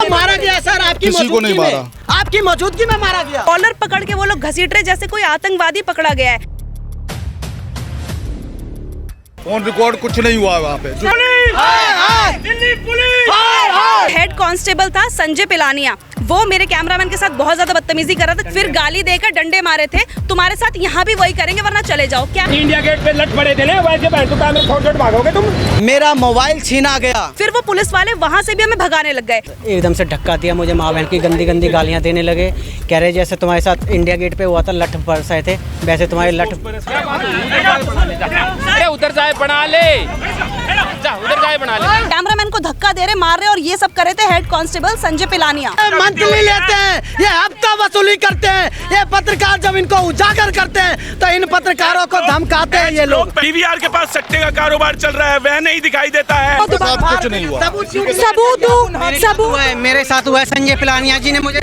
मारा गया सर, आपकी किसी को नहीं मारा, आपकी मौजूदगी में मारा गया। कॉलर पकड़ के वो लोग घसीट रहे जैसे कोई आतंकवादी पकड़ा गया है। ऑन रिकॉर्ड कुछ नहीं हुआ वहाँ पे। दिल्ली पुलिस। हेड कांस्टेबल था संजय पिलानिया, वो मेरे कैमरामैन के साथ बहुत ज्यादा बदतमीजी कर रहा था, फिर गाली देकर डंडे मारे थे। तुम्हारे साथ यहाँ भी वही करेंगे वरना चले जाओ। क्या इंडिया गेट पे लट पड़े थे ना, वैसे छोड़ भागोगे तुम। मेरा मोबाइल छीना गया। फिर वो पुलिस वाले वहाँ से भी हमें भगाने लग गए। एकदम से धक्का दिया मुझे, माँ बहन की गंदी गंदी गालियाँ देने लगे। कह रहे जैसे तुम्हारे साथ इंडिया गेट पे हुआ था, लठ बरसाए थे, वैसे तुम्हारे लठ। अरे उधर जाए बना ले, उधर जाए बना ले। कैमरामैन को धक्का दे रहे, मार रहे और ये सब कर रहे थे head constable Sanjay Pilania. Monthly लेते हैं, ये हफ्ता वसूली करते हैं। ये पत्रकार जब इनको उजागर करते हैं तो इन पत्रकारों को धमकाते हैं ये लोग। पीवीआर के पास सट्टे का कारोबार चल रहा है, वह नहीं दिखाई देता है। कुछ नहीं हुआ। सबूत मेरे साथ हुआ है। संजय पिलानिया जी ने मुझे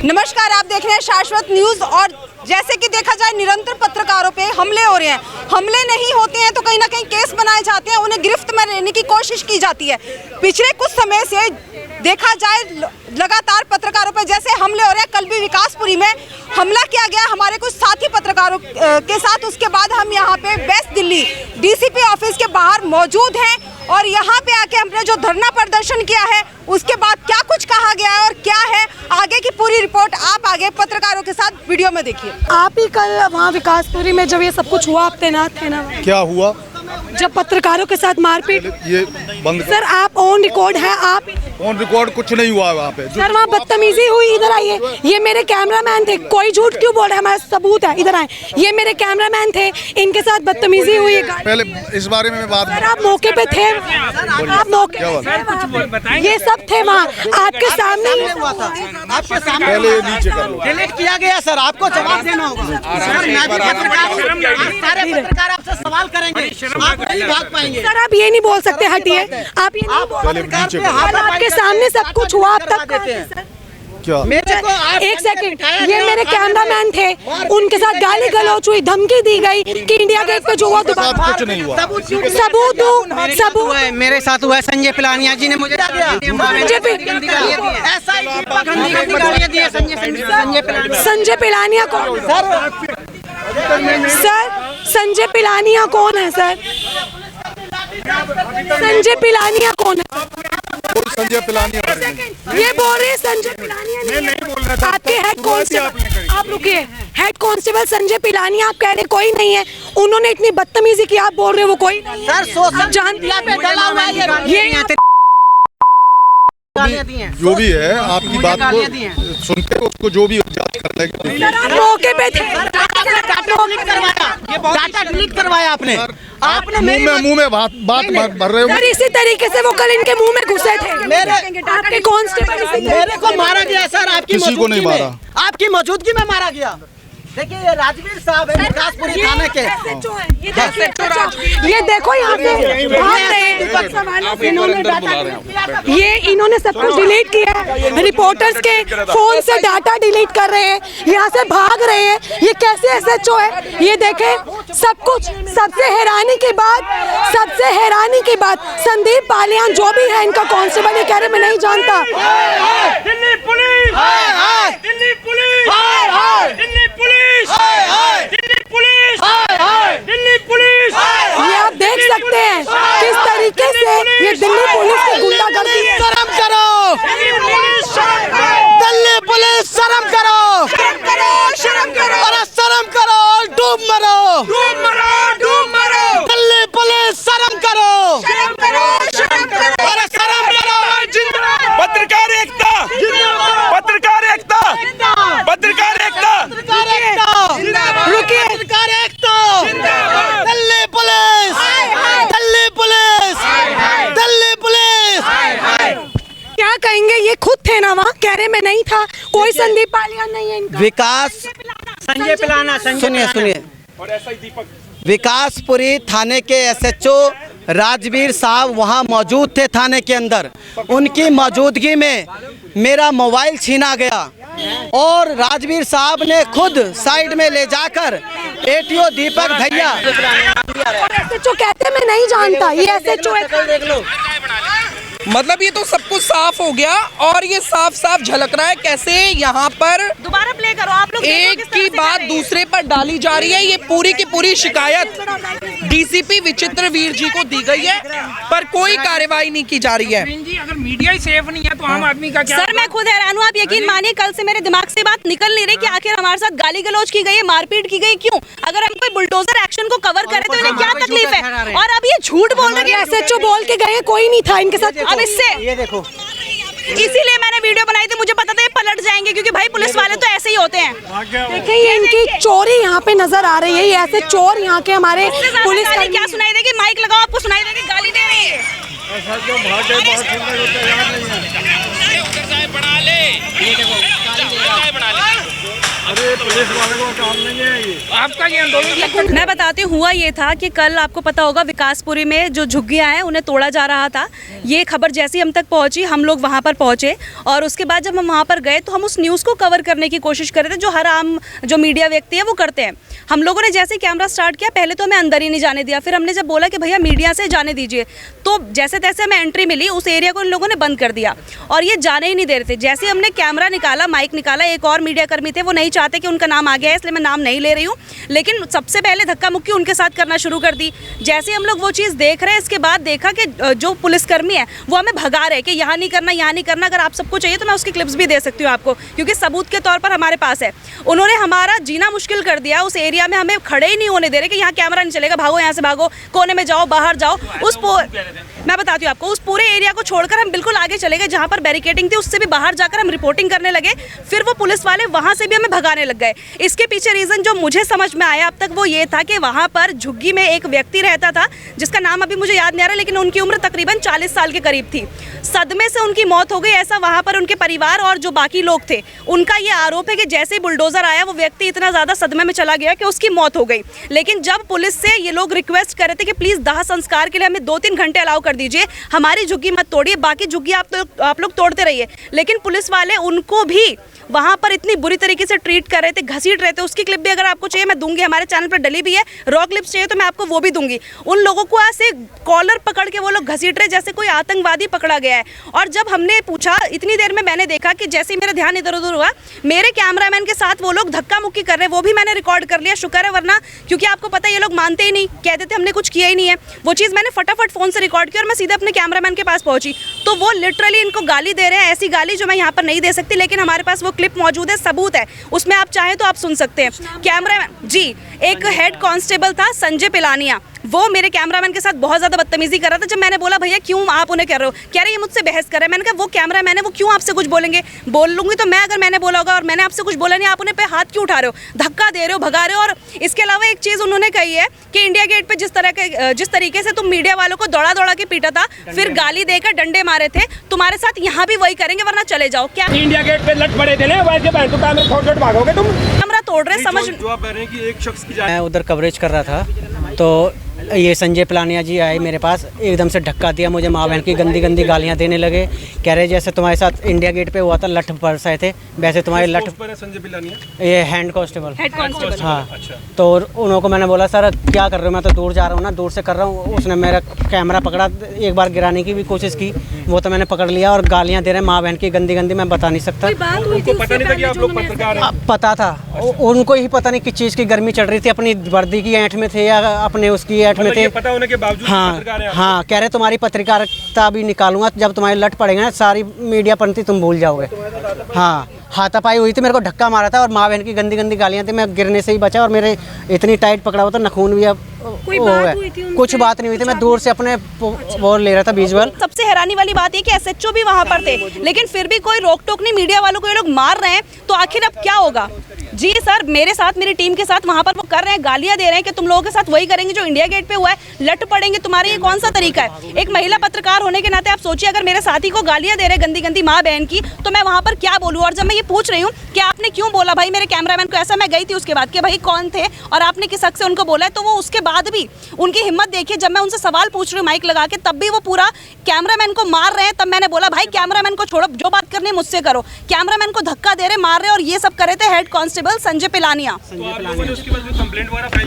नमस्कार, आप देख रहे हैं शाश्वत न्यूज। और जैसे कि देखा जाए निरंतर पत्रकारों पे हमले हो रहे हैं। हमले नहीं होते हैं तो कहीं ना कहीं केस बनाए जाते हैं, उन्हें गिरफ्त में लेने की कोशिश की जाती है। पिछले कुछ समय से देखा जाए लगातार पत्रकारों पर जैसे हमले हो रहे हैं। कल भी विकासपुरी में हमला किया गया हमारे कुछ साथी पत्रकारों के साथ। उसके बाद हम यहाँ पे वेस्ट दिल्ली डीसीपी ऑफिस के बाहर मौजूद हैं और यहाँ पे आके हमने जो धरना प्रदर्शन किया है उसके बाद क्या कुछ कहा गया है और क्या है आगे की पूरी रिपोर्ट आप आगे पत्रकारों के साथ वीडियो में देखिए। आप ही कल वहाँ विकासपुरी में जब ये सब कुछ हुआ, आप तैनात थे ना? क्या हुआ? जब पत्रकारों के साथ मारपीट। ये बंद सर आप ऑन रिकॉर्ड है, आप ऑन रिकॉर्ड कुछ नहीं हुआ वहाँ पे। सर वहाँ बदतमीजी हुई। इधर आइए, ये मेरे कैमरामैन थे। कोई झूठ क्यों बोल रहा है? हमारा सबूत है, इधर आए। ये मेरे कैमरामैन थे, इनके साथ बदतमीजी हुई। पहले इस बारे में बात। सर आप मौके पे थे, आप मौके, ये सब थे वहाँ आपके सामने ही हुआ था। आपके सामने पहले ये नीचे कर लो। डिलीट किया गया सर, आपको जवाब देना होगा। सर मैं भी पत्रकार हूं, सारे पत्रकार आपसे सवाल करेंगे, आप नहीं भाग पाएंगे। सर आप ये नहीं बोल सकते, हटिए। आप ये नहीं बोल सकते, आपके सामने सब कुछ हुआ अब तक। क्या? मेरे को एक सेकंड, ये मेरे कैमरामैन थे, उनके साथ गाली गलौच हुई, धमकी दी गई कि इंडिया गेट पे जो हुआ दोबारा। कुछ नहीं हुआ। सबूत मेरे साथ हुआ है। संजय पिलानिया जी ने मुझे संजय पिलानिया कौन? सर संजय पिलानिया कौन है? सर संजय पिलानिया कौन है? संजय पिलानिया ये बोल रहे हैं संजय पिलानिया नहीं बोल रहा था। आपके हेड कांस्टेबल, आप रुकिए, हेड कांस्टेबल संजय पिलानिया आप कह रहे कोई नहीं है। उन्होंने इतनी बदतमीजी की, आप बोल रहे हो वो कोई नहीं है। सर सोशल जानते मीडिया पे डला हुआ है ये जो भी है, आपकी बात को सुन के उसको जो भी जांच कर लेंगे। मौके पे थे, डाटा डिलीट करवाया आपने। आपने मुंह में बात भर रहे हो। सर इसी तरीके से वो कल इनके मुंह में घुसे थे। आपके कांस्टेबल मेरे को मारा गया सर, आपकी किसी को नहीं मौजूदगी में। मारा। आपकी मौजूदगी में मारा गया। देखिए ये राजवीर साहब है विकासपुरी थाने के। ये देखो यहाँ पे भाग रहे हैं, इन्होंने सब कुछ डिलीट किया है। रिपोर्टर्स के फोन से डाटा डिलीट कर रहे हैं, यहाँ से भाग रहे हैं। ये कैसे एसएचओ है? ये देखें सब कुछ। सबसे हैरानी की बात संदीप पालियान जो भी है इनका कांस्टेबल, ये कह रहे मैं नहीं जानता। Delhi police, Delhi police, Delhi police, Delhi police, Delhi police. ये आप देख सकते हैं किस तरीके से ये दिल्ली पुलिस की गुंडागर्दी है। शर्म करो, दिल्ली पुलिस शर्म करो, अरे शर्म करो और डूब मरो, दिल्ली पुलिस शर्म करो, अरे शर्म करो। पत्रकार एकता, पत्रकार एकता, पत्रकार एकता, रुकिए, पत्रकार एकता, Delhi police, Delhi police, Delhi police. क्या कहेंगे? ये खुद थे ना वहाँ, कह रहे मैं नहीं था, कोई संदीप पालियान नहीं है इनका। विकास संजय पिलाना, सुनिए विकासपुरी थाने के एसएचओ राजवीर साहब वहां मौजूद थे थाने के अंदर। उनकी मौजूदगी में मेरा मोबाइल छीना गया और राजवीर साहब ने खुद साइड में ले जाकर एटीओ दीपक भैया। एसएचओ कहते मैं नहीं जानता, ये एसएचओ है। मतलब ये तो सब कुछ साफ हो गया और ये साफ साफ झलक रहा है कैसे यहाँ पर दोबारा प्ले करो आप लोग, एक की बात दूसरे पर डाली जा रही है। ये पूरी की पूरी शिकायत डीसीपी विचित्र वीर जी को दी गई है पर कोई कार्रवाई नहीं की जा रही है। जी अगर मीडिया ही सेफ नहीं है तो आम आदमी का क्या? सर मैं खुद हैरान हूँ, आप यकीन मानिए कल से मेरे दिमाग से बात निकल नहीं रही कि आखिर हमारे साथ गाली गलौज की गई है, मारपीट की गई, क्यों? अगर हम कोई बुलडोजर एक्शन को कवर करे तो इन्हें क्या तकलीफ है? और अब ये झूठ बोल रहे हैं, एसएचओ बोल के गए, कोई नहीं था इनके साथ। अब इससे ये देखो, इसीलिए मैंने वीडियो बनाई थी, मुझे पता था ये पलट जाएंगे क्योंकि भाई पुलिस वाले तो ऐसे ही होते हैं। देखिए ये इनकी चोरी यहाँ पे नजर आ रही है, ये ऐसे चोर यहाँ के हमारे पुलिस गाली क्या सुनाई देगी? माइक लगाओ, आपको सुनाई देगी गाली दे रही है। आपका ये आंदोलन मैं बताती हूँ, हुआ ये था कि कल आपको पता होगा विकासपुरी में जो झुग्गियाँ हैं उन्हें तोड़ा जा रहा था। ये खबर जैसे ही हम तक पहुँची, हम लोग वहाँ पर पहुँचे और उसके बाद जब हम वहाँ पर गए तो हम उस न्यूज़ को कवर करने की कोशिश कर रहे थे जो हर आम जो मीडिया व्यक्ति है वो करते हैं। हम लोगों ने जैसे ही कैमरा स्टार्ट किया, पहले तो हमें अंदर ही नहीं जाने दिया, फिर हमने जब बोला कि भैया मीडिया से जाने दीजिए तो जैसे तैसे हमें एंट्री मिली, उस एरिया को इन लोगों ने बंद कर दिया और ये जाने ही नहीं दे रहे थे। जैसे ही हमने कैमरा निकाला, माइक निकाला, एक और मीडिया कर्मी थे, वो नहीं चाहते कि उनका नाम आ गया है इसलिए मैं नाम नहीं ले रही हूँ, लेकिन सबसे पहले धक्का मुक्की उनके साथ करना शुरू कर दी। जैसे हम लोग वो चीज़ देख रहे हैं, इसके बाद देखा कि जो पुलिसकर्मी है वो हमें भगा रहे कि यहाँ नहीं करना, यहाँ नहीं करना। अगर आप सबको चाहिए तो मैं उसकी क्लिप्स भी दे सकती हूँ आपको, क्योंकि सबूत के तौर पर हमारे पास है। उन्होंने हमारा जीना मुश्किल कर दिया, उस एरिया में हमें खड़े ही नहीं होने दे रहे कि यहाँ कैमरा नहीं चलेगा, भागो यहाँ से, भागो कोने में जाओ, बाहर जाओ। मैं बताती हूँ आपको, उस पूरे एरिया को छोड़कर हम बिल्कुल आगे चले गए जहाँ पर बैरिकेडिंग थी, उससे भी बाहर जाकर हम रिपोर्टिंग करने लगे। फिर वो पुलिस वाले वहाँ से भी हमें भगाने लग गए। इसके पीछे रीज़न जो मुझे समझ में आया अब तक वो ये था कि वहाँ पर झुग्गी में एक व्यक्ति रहता था जिसका नाम अभी मुझे याद नहीं आ रहा, लेकिन उनकी उम्र तकरीबन 40 साल के करीब थी। सदमे से उनकी मौत हो गई, ऐसा वहाँ पर उनके परिवार और जो बाकी लोग थे उनका ये आरोप है कि जैसे ही बुलडोज़र आया वो व्यक्ति इतना ज़्यादा सदमे में चला गया कि उसकी मौत हो गई। लेकिन जब पुलिस से ये लोग रिक्वेस्ट कर रहे थे कि प्लीज़ दाह संस्कार के लिए हमें 2-3 घंटे अलाउ कर दीजिए, हमारी झुग्गी मत तोड़िए, बाकी झुग्गी आप लोग तोड़ते रहिए, लेकिन पुलिस वाले उनको भी वहाँ पर इतनी बुरी तरीके से ट्रीट कर रहे थे, घसीट रहे थे। उसकी क्लिप भी अगर आपको चाहिए मैं दूंगी, हमारे चैनल पर डली भी है। रॉ क्लिप्स चाहिए तो मैं आपको वो भी दूंगी। उन लोगों को ऐसे कॉलर पकड़ के वो लोग घसीट रहे जैसे कोई आतंकवादी पकड़ा गया है। और जब हमने पूछा, इतनी देर में मैंने देखा कि जैसे ही मेरा ध्यान इधर उधर हुआ, मेरे कैमरामैन के साथ वो लोग धक्का मुक्की कर रहे हैं, वो भी मैंने रिकॉर्ड कर लिया, शुक्र है, वरना क्योंकि आपको पता है ये लोग मानते ही नहीं, कहते थे हमने कुछ किया ही नहीं है। वो चीज़ मैंने फटाफट फ़ोन से रिकॉर्ड की और मैं सीधे अपने कैमरामैन के पास पहुंची तो वो लिटरली इनको गाली दे रहे हैं, ऐसी गाली जो मैं यहाँ पर नहीं दे सकती, लेकिन हमारे पास वो क्लिप मौजूद है, सबूत है, उसमें आप चाहें तो आप सुन सकते हैं। कैमरामैन जी, एक हेड कांस्टेबल था संजय पिलानिया, वो मेरे कैमरामैन के साथ बहुत ज़्यादा बदतमीजी कर रहा था। जब मैंने बोला भैया क्यों आप उन्हें कर रहे हो, कह रहे ये मुझसे बहस कर रहे हैं। मैंने कहा वो कैमरामैन है, वो क्यों आपसे कुछ बोलेंगे? बोल लूँगी तो मैं, अगर मैंने बोला होगा और मैंने आपसे कुछ बोला नहीं, आप उन्हें पे हाथ क्यों उठा रहे हो, धक्का दे रहे हो, भगा रहे हो। और इसके अलावा एक चीज़ उन्होंने कही है कि इंडिया गेट पर जिस तरीके से तुम मीडिया वालों को दौड़ा दौड़ा के पीटा था, फिर गाली देकर डंडे मारे थे, तुम्हारे साथ यहाँ भी वही करेंगे वरना चले जाओ। क्या इंडिया गेट पे लट पड़े थे ना, वैसे भागोगे तुम? कैमरा तोड़ रहे, समझ मैं उधर कवरेज कर रहा था तो ये संजय पिलानिया जी आए मेरे पास, एकदम से धक्का दिया, मुझे माँ बहन की गंदी गंदी गालियाँ देने लगे, कह रहे जैसे तुम्हारे साथ इंडिया गेट पे हुआ था, लठ बरसाए थे वैसे तुम्हारे लठ। संजय पिलानिया ये हेड कांस्टेबल। हाँ, तो उन्होंने को मैंने बोला सर क्या कर रहे हो, मैं तो दूर जा रहा हूँ ना, दूर से कर रहा हूँ। उसने मेरा कैमरा पकड़ा, एक बार गिराने की भी कोशिश की, वो तो मैंने पकड़ लिया और गालियाँ दे रहे हैं माँ बहन की गंदी गंदी, मैं बता नहीं सकता। पता था उनको ही, पता नहीं किस चीज़ की गर्मी चढ़ रही थी, अपनी वर्दी की ऐंठ में थे या अपने उसकी ऐंठ में थे, पता होने के बावजूद। हाँ, कह रहे तुम्हारी पत्रकारिता भी निकालूंगा, जब तुम्हारे लट पड़ेगा ना सारी मीडिया पंथी तुम भूल जाओगे। हाँ, हाथापाई हुई थी, मेरे को धक्का मारा था और माँ बहन की गंदी गंदी गालियाँ थी, मैं गिरने से ही बचा और मेरे इतनी टाइट पकड़ा हुआ था, नखून भी अब कुछ बात नहीं हुई थी, मैं दूर से अपने वो ले रहा था विजुअल। सबसे हैरानी वाली बात है कि एसएचओ भी वहाँ पर थे, लेकिन फिर भी कोई रोक टोक नहीं, मीडिया वालों को ये लोग मार रहे हैं, तो आखिर अब क्या होगा? जी सर, मेरे साथ, मेरी टीम के साथ वहाँ पर वो कर रहे हैं, गालियाँ दे रहे हैं कि तुम लोगों के साथ वही करेंगे जो इंडिया गेट पे हुआ है, लट पड़ेंगे तुम्हारे, ये कौन सा तरीका है? एक महिला पत्रकार होने के नाते आप सोचिए, अगर मेरे साथी को गालियाँ दे रहे हैं गंदी गंदी माँ बहन की, तो मैं वहाँ पर क्या बोलूँ? और जब मैं ये पूछ रही हूँ कि आपने क्यों बोला भाई मेरे कैमरामैन को ऐसा, मैं गई थी उसके बाद कि भाई कौन थे और आपने किस हक से उनको बोला है, तो वो उसके बाद भी उनकी हिम्मत देखिए, जब मैं उनसे सवाल पूछ रही हूँ माइक लगा के तब भी वो पूरा कैमरामैन को मार रहे हैं। तब मैंने बोला भाई कैमरामैन को छोड़ो, जो बात करनी है मुझसे करो। कैमरामैन को धक्का दे रहे, मार रहे, और ये सब करे थे हेड कांस्टेबल संजय पिलानिया।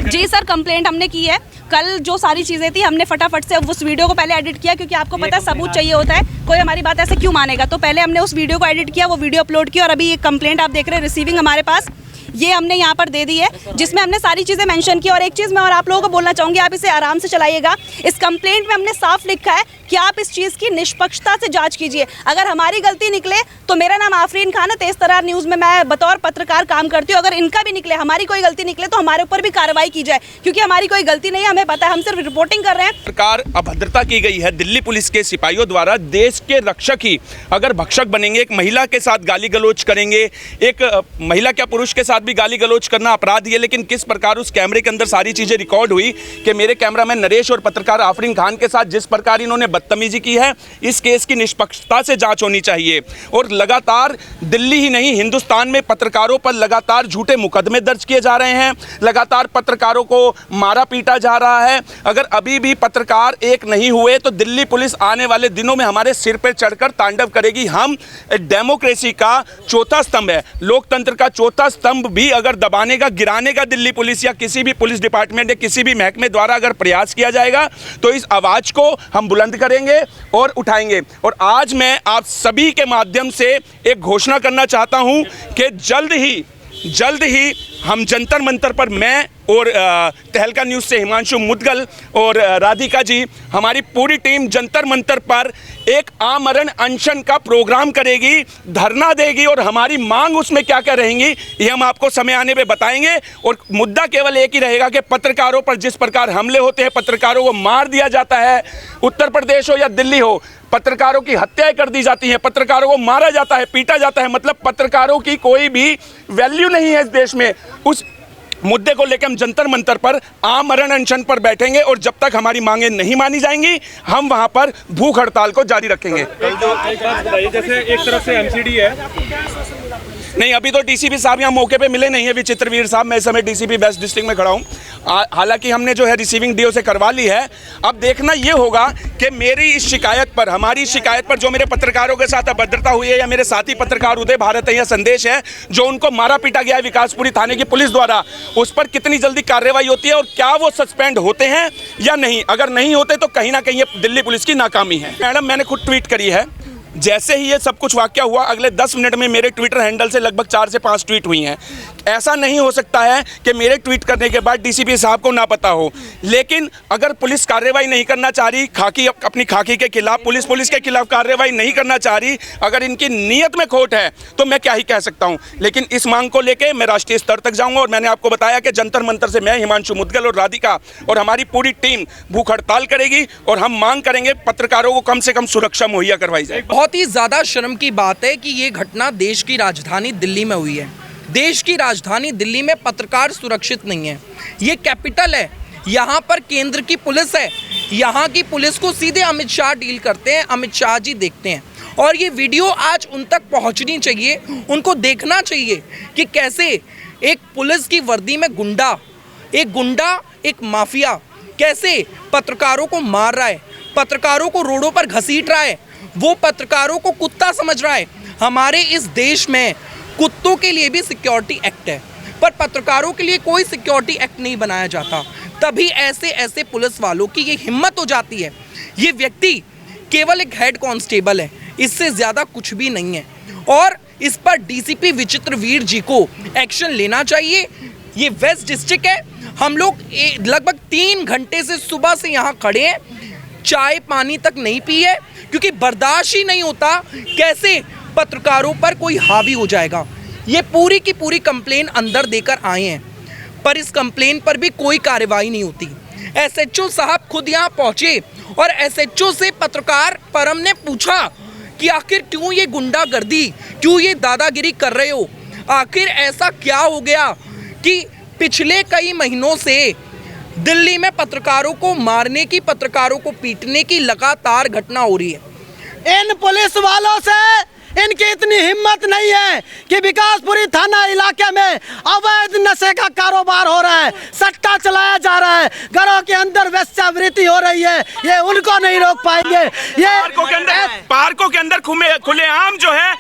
जी सर, कंप्लेंट हमने की है। कल जो सारी चीज़ें थी हमने फटाफट से उस वीडियो को पहले एडिट किया, क्योंकि आपको पता है सबूत चाहिए होता है, कोई हमारी बात ऐसे क्यों मानेगा। तो पहले हमने उस वीडियो को एडिट किया, वो वीडियो अपलोड किया, और अभी ये कंप्लेंट आप देख रहे हैं रिसीविंग हमारे पास, ये हमने यहाँ पर दे दी है, जिसमें हमने सारी चीज़ें मेंशन की। और एक चीज़ मैं और आप लोगों को बोलना चाहूँगी, आप इसे आराम से चलाइएगा। इस कंप्लेंट में हमने साफ लिखा है कि आप इस चीज़ की निष्पक्षता से जांच कीजिए। अगर हमारी गलती निकले तो मेरा नाम आफरीन खान है, तेज तरार न्यूज़ में मैं बतौर पत्रकार काम करती हूँ। अगर इनका भी निकले, हमारी कोई गलती निकले, तो हमारे ऊपर भी कार्रवाई की जाए, क्योंकि हमारी कोई गलती नहीं है, हमें पता है, हम सिर्फ रिपोर्टिंग कर रहे हैं। सरकार अभद्रता की गई है दिल्ली पुलिस के सिपाहियों द्वारा। देश के रक्षक ही अगर भक्षक बनेंगे, एक महिला के साथ गाली गलौज करेंगे, एक महिला क्या पुरुष के साथ भी गाली गलौज करना अपराध ही है। लेकिन किस प्रकार उस कैमरे के अंदर सारी चीजें रिकॉर्ड हुई कि मेरे कैमरामैन नरेश और पत्रकार आफरीन खान के साथ जिस प्रकार इन्होंने बदतमीजी की है, इस केस की निष्पक्षता से जांच होनी चाहिए। और लगातार दिल्ली ही नहीं, हिंदुस्तान में पत्रकारों पर लगातार झूठे मुकदमे दर्ज किए जा रहे हैं, लगातार पत्रकारों को मारा पीटा जा रहा है। अगर अभी भी पत्रकार एक नहीं हुए तो दिल्ली पुलिस आने वाले दिनों में हमारे सिर पर चढ़कर तांडव करेगी। हम डेमोक्रेसी का चौथा स्तंभ है, लोकतंत्र का चौथा स्तंभ भी अगर दबाने का, गिराने का दिल्ली पुलिस या किसी भी पुलिस डिपार्टमेंट या किसी भी महकमे द्वारा अगर प्रयास किया जाएगा तो इस आवाज को हम बुलंद करेंगे और उठाएंगे। और आज मैं आप सभी के माध्यम से एक घोषणा करना चाहता हूं कि जल्द ही हम जंतर मंतर पर, मैं और तहलका न्यूज़ से हिमांशु मुदगल और राधिका जी, हमारी पूरी टीम जंतर मंतर पर एक आमरण अनशन का प्रोग्राम करेगी, धरना देगी, और हमारी मांग उसमें क्या क्या रहेंगी ये हम आपको समय आने पे बताएंगे। और मुद्दा केवल एक ही रहेगा कि पत्रकारों पर जिस प्रकार हमले होते हैं, पत्रकारों को मार दिया जाता है, उत्तर प्रदेश हो या दिल्ली हो, पत्रकारों की हत्याएं कर दी जाती हैं, पत्रकारों को मारा जाता है, पीटा जाता है, मतलब पत्रकारों की कोई भी वैल्यू नहीं है इस देश में। उस मुद्दे को लेकर हम जंतर मंतर पर आमरण अनशन पर बैठेंगे, और जब तक हमारी मांगें नहीं मानी जाएंगी हम वहां पर भूख हड़ताल को जारी रखेंगे। जैसे एक तरफ से एमसीडी है, नहीं, अभी तो डीसीपी साहब यहाँ मौके पे मिले नहीं है, विचित्रवीर साहब। मैं इस समय डीसीपी वेस्ट डिस्ट्रिक्ट में खड़ा हूँ। हालांकि हमने जो है रिसीविंग डीओ से करवा ली है। अब देखना ये होगा कि मेरी इस शिकायत पर, हमारी शिकायत पर, जो मेरे पत्रकारों के साथ अभद्रता हुई है, या मेरे साथी पत्रकार उदय भारत है या संदेश है, जो उनको मारा पीटा गया है विकासपुरी थाने की पुलिस द्वारा, उस पर कितनी जल्दी कार्रवाई होती है और क्या वो सस्पेंड होते हैं या नहीं। अगर नहीं होते तो कहीं ना कहीं ये दिल्ली पुलिस की नाकामी है। मैडम, मैंने खुद ट्वीट करी है, जैसे ही ये सब कुछ वाकया हुआ अगले 10 मिनट में मेरे ट्विटर हैंडल से लगभग 4 से 5 ट्वीट हुई हैं। ऐसा नहीं हो सकता है कि मेरे ट्वीट करने के बाद डीसीपी साहब को ना पता हो। लेकिन अगर पुलिस कार्रवाई नहीं करना चाह रही, खाकी अपनी खाकी के खिलाफ, पुलिस के खिलाफ कार्रवाई नहीं करना चाह रही, अगर इनकी नीयत में खोट है तो मैं क्या ही कह सकता हूं। लेकिन इस मांग को लेकर मैं राष्ट्रीय स्तर तक जाऊंगा, और मैंने आपको बताया कि जंतर मंतर से मैं, हिमांशु मुदगल और राधिका और हमारी पूरी टीम भूख हड़ताल करेगी, और हम मांग करेंगे पत्रकारों को कम से कम सुरक्षा मुहैया करवाई जाए। बहुत ही ज्यादा शर्म की बात है कि ये घटना देश की राजधानी दिल्ली में हुई है। देश की राजधानी दिल्ली में पत्रकार सुरक्षित नहीं है। ये कैपिटल है, यहाँ पर केंद्र की पुलिस है, यहाँ की पुलिस को सीधे अमित शाह डील करते हैं, अमित शाह जी देखते हैं। और ये वीडियो आज उन तक पहुँचनी चाहिए, उनको देखना चाहिए कि कैसे एक पुलिस की वर्दी में गुंडा, एक माफिया कैसे पत्रकारों को मार रहा है, पत्रकारों को रोडों पर घसीट रहा है, वो पत्रकारों को कुत्ता समझ रहा है। हमारे इस देश में कुत्तों के लिए भी सिक्योरिटी एक्ट है, पर पत्रकारों के लिए कोई सिक्योरिटी एक्ट नहीं बनाया जाता। तभी ऐसे पुलिस वालों की ये हिम्मत हो जाती है। ये व्यक्ति केवल एक हेड कांस्टेबल है, इससे ज़्यादा कुछ भी नहीं है, और इस पर डीसीपी विचित्रवीर जी को एक्शन लेना चाहिए। ये वेस्ट डिस्ट्रिक्ट है, हम लोग लगभग 3 घंटे से सुबह से यहाँ खड़े हैं, चाय पानी तक नहीं पी है, क्योंकि बर्दाश्त ही नहीं होता कैसे पत्रकारों पर कोई हावी हो जाएगा। ये पूरी की पूरी कंप्लेन अंदर देकर आए हैं, पर इस कंप्लेन पर भी कोई कार्रवाई नहीं होती। एसएचओ साहब खुद यहाँ पहुँचे, और एसएचओ से पत्रकार परम ने पूछा कि आखिर क्यों ये गुंडागर्दी, क्यों ये दादागिरी कर रहे हो, आखिर ऐसा क्या हो गया कि पिछले कई महीनों से दिल्ली में पत्रकारों को मारने की, पत्रकारों को पीटने की लगातार घटना हो रही है। इन पुलिस वालों से इनकी इतनी इतनी हिम्मत नहीं है कि विकासपुरी थाना इलाके में अवैध नशे का कारोबार हो रहा है, सट्टा चलाया जा रहा है, घरों के अंदर वेश्यावृत्ति हो रही है, ये उनको नहीं रोक पाएंगे। ये पार्कों के अंदर खुलेआम जो है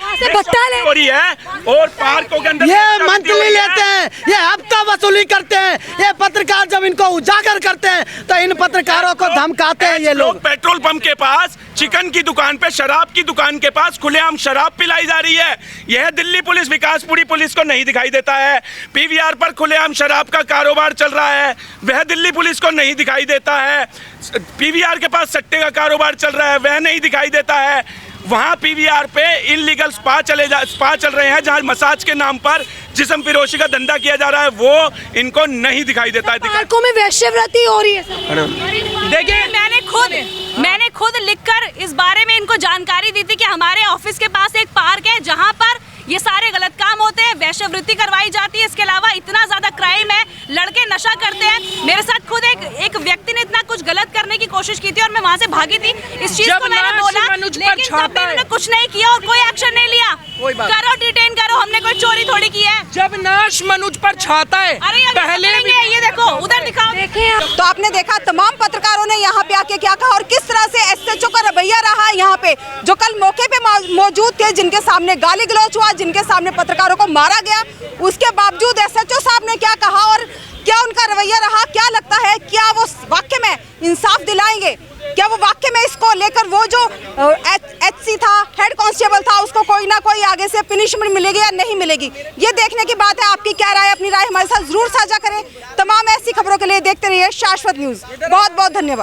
हो रही है, और पार्कों के अंदर ये मंथली लेते हैं, ये हफ्ता वसूली करते हैं। ये पत्रकार जब इनको उजागर करते हैं तो इन पत्रकारों को धमकाते हैं ये लोग। पेट्रोल पंप के पास, चिकन की दुकान पे, शराब की दुकान के पास खुलेआम शराब पिलाई जा रही है। यह दिल्ली पुलिस, विकासपुरी पुलिस को नहीं दिखाई देता है। पीवीआर पर खुलेआम शराब का कारोबार चल रहा है, वह दिल्ली पुलिस को नहीं दिखाई देता है। पीवीआर के पास सट्टे का कारोबार चल रहा है, वह नहीं दिखाई देता है। वहाँ पीवीआर पे इलीगल स्पा चल रहे हैं, जहाँ मसाज के नाम पर जिस्म फिरोशी का धंधा किया जा रहा है, वो इनको नहीं दिखाई देता है। पार्कों में वेश्यावृत्ति हो रही है सर। देखिए, मैंने खुद लिखकर इस बारे में इनको जानकारी दी थी कि हमारे ऑफिस के पास एक पार्क है जहाँ पर ये सारे गलत काम होते हैं, वेश्यावृत्ति करवाई जाती है। इसके अलावा इतना ज्यादा क्राइम है, लड़के नशा करते हैं। मेरे साथ खुद एक व्यक्ति ने इतना कुछ गलत करने की कोशिश की थी और मैं वहाँ से भागी थी। इस चीज को मैंने बोला, लेकिन तब भी इन्होंने कुछ नहीं किया और कोई एक्शन नहीं लिया। करो, डिटेन करो, हमने कोई चोरी थोड़ी की है। जब नाश मनुज पर छाता है, पहले ये देखो, उधर दिखाओ। तो आपने देखा तमाम पत्रकारों ने यहाँ पे आके क्या कहा और किस तरह से एसएचओ का रवैया रहा यहाँ पे, जो कल मौके पे मौजूद थे, जिनके सामने गाली गलौज हुआ, जिनके सामने पत्रकारों को मारा गया। उसके बावजूद एसएचओ साहब ने क्या कहा और क्या उनका रवैया रहा, क्या लगता है, क्या वो वाकई में इंसाफ दिलाएंगे? क्या वो वाकई में इसको लेकर वो जो एचसी था, हेड कांस्टेबल था, उसको कोई ना कोई आगे से पनिशमेंट मिलेगी या नहीं मिलेगी? ये देखने की बात है। आपकी क्या राय, अपनी राय हमारे साथ जरूर साझा करें। तमाम ऐसी खबरों के लिए देखते रहिए शाश्वत न्यूज़। बहुत बहुत धन्यवाद।